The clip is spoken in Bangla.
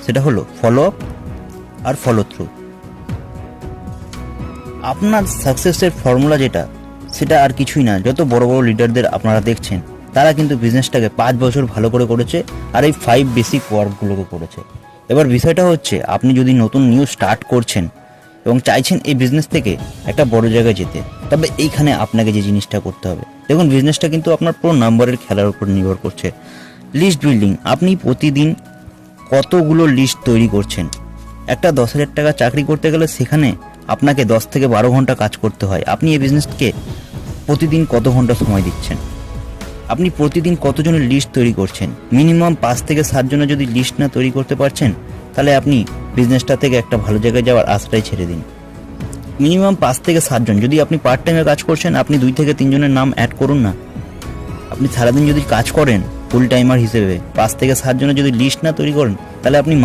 সেটা হলো ফলো আপ আর ফলো থ্রু। আপনার সাকসেসের ফর্মুলা যেটা, সেটা আর কিছুই না। যত বড় বড় লিডারদের আপনারা দেখছেন, তারা কিন্তু বিজনেসটাকে 5 বছর ভালো করে করেছে আর এই 5 বেসিক ওয়ার্কগুলোকে করেছে। এবার বিষয়টা হচ্ছে, আপনি যদি নতুন নিউ স্টার্ট করছেন এবং চাইছেন এই বিজনেস থেকে একটা বড় জায়গায় যেতে, তবে এইখানে আপনাকে যে জিনিসটা করতে হবে, দেখুন বিজনেসটা কিন্তু আপনার পুরো নাম্বারের খেলার উপর নির্ভর করছে। লিস্ট বিল্ডিং, আপনি প্রতিদিন কতগুলো লিস্ট তৈরি করছেন। একটা 10,000 টাকা চাকরি করতে গেলে সেখানে আপনাকে 10 থেকে 12 ঘন্টা কাজ করতে হয়। আপনি এই বিজনেসকে প্রতিদিন কত ঘন্টা সময় দিচ্ছেন? আপনি প্রতিদিন কতজনের লিস্ট তৈরি করছেন? মিনিমাম 5 থেকে 7 জনের যদি লিস্ট না তৈরি করতে পারছেন, তাহলে আপনি বিজনেসটা থেকে একটা ভালো জায়গায় যাওয়ার আশাটাই ছেড়ে দিন। মিনিমাম 5 থেকে 7 জন, যদি আপনি পার্ট টাইমে কাজ করছেন, আপনি 2 থেকে 3 জনের নাম অ্যাড করুন না। আপনি সারাদিন যদি কাজ করেন ফুল টাইমার হিসেবে, 5 থেকে 7 জনের যদি লিস্ট না তৈরি করেন, তাহলে আপনি